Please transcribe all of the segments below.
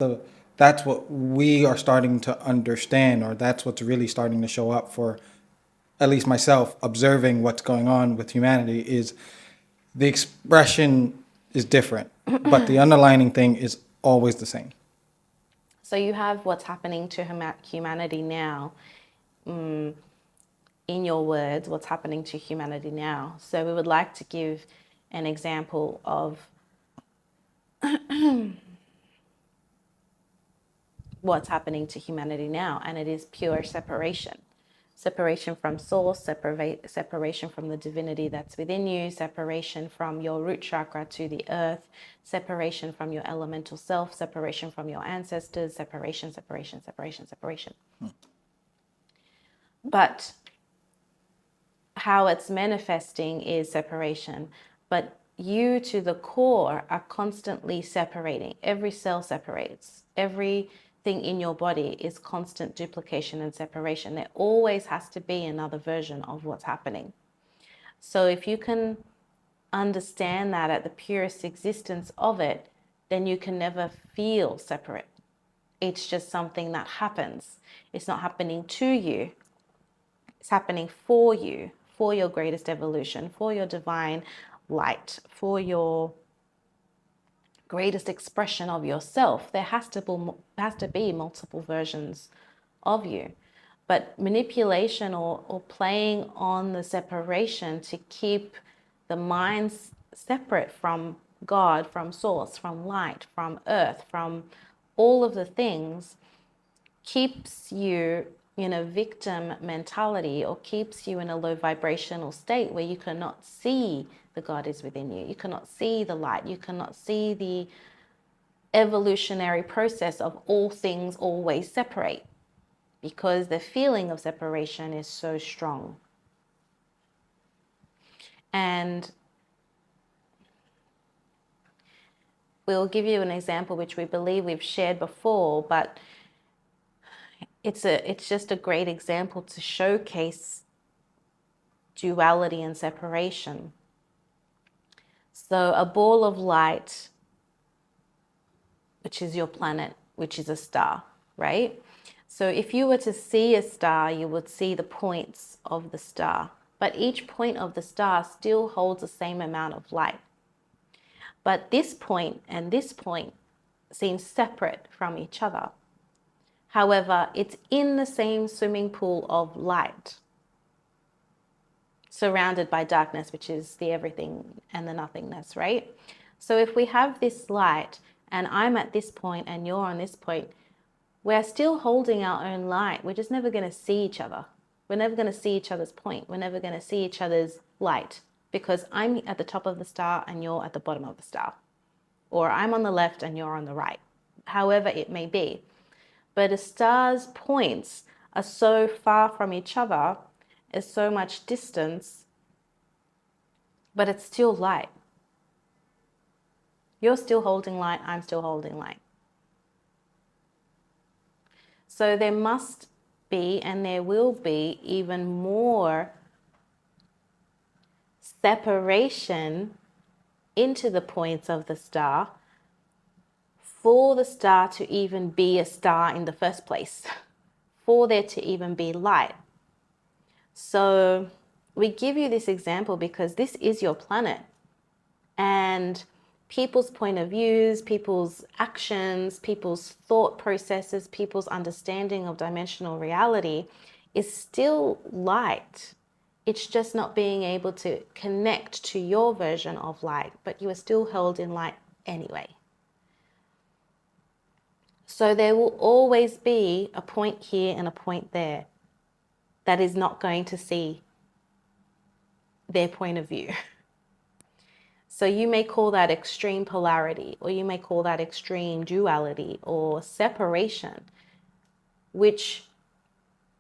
So that's what we are starting to understand, or that's what's really starting to show up for at least myself, observing what's going on with humanity, is the expression is different, but the underlining thing is always the same. So you have what's happening to humanity now. In your words, what's happening to humanity now. So we would like to give an example of what's happening to humanity now, and it is pure separation. Separation from source, separation from the divinity that's within you, separation from your root chakra to the earth, separation from your elemental self, separation from your ancestors, separation, separation, separation, separation. But how it's manifesting is separation. But you to the core are constantly separating. Every cell separates. Everything in your body is constant duplication and separation. There always has to be another version of what's happening. So if you can understand that at the purest existence of it, then you can never feel separate. It's just something that happens. It's not happening to you, it's happening for you, for your greatest evolution, for your divine light, for your greatest expression of yourself. There has to be multiple versions of you. But manipulation or playing on the separation to keep the minds separate from God, from source, from light, from earth, from all of the things, keeps you in a victim mentality, or keeps you in a low vibrational state where you cannot see the God is within you. You cannot see the light. You cannot see the evolutionary process of all things always separate, because the feeling of separation is so strong. And we'll give you an example which we believe we've shared before, but it's just a great example to showcase duality and separation. So a ball of light, which is your planet, which is a star, right? So if you were to see a star, you would see the points of the star, but each point of the star still holds the same amount of light. But this point and this point seem separate from each other. However, it's in the same swimming pool of light, surrounded by darkness, which is the everything and the nothingness, right? So if we have this light and I'm at this point and you're on this point, we're still holding our own light. We're just never going to see each other. We're never going to see each other's point. We're never going to see each other's light, because I'm at the top of the star and you're at the bottom of the star. Or I'm on the left and you're on the right. However it may be. But a star's points are so far from each other, is so much distance, but it's still light. You're still holding light, I'm still holding light. So there must be, and there will be, even more separation into the points of the star for the star to even be a star in the first place, for there to even be light. So we give you this example because this is your planet, and people's point of views, people's actions, people's thought processes, people's understanding of dimensional reality is still light. It's just not being able to connect to your version of light, but you are still held in light anyway. So there will always be a point here and a point there that is not going to see their point of view. So you may call that extreme polarity, or you may call that extreme duality or separation, which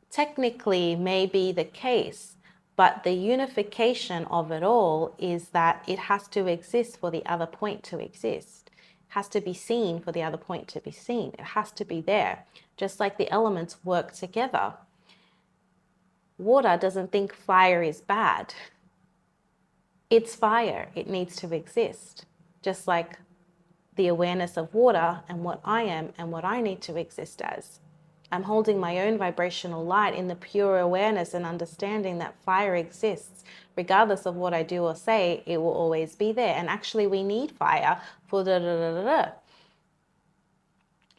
technically may be the case, but the unification of it all is that it has to exist for the other point to exist. It has to be seen for the other point to be seen. It has to be there, just like the elements work together. Water doesn't think fire is bad. It's fire. It needs to exist, just like the awareness of water and what I am and what I need to exist as. I'm holding my own vibrational light in the pure awareness and understanding that fire exists. Regardless of what I do or say, it will always be there. And actually, we need fire for da da da da da.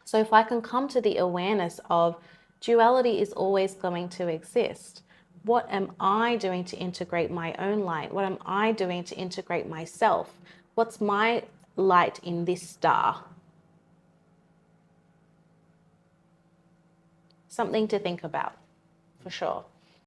So if I can come to the awareness of duality is always going to exist, what am I doing to integrate my own light? What am I doing to integrate myself? What's my light in this star? Something to think about, for sure.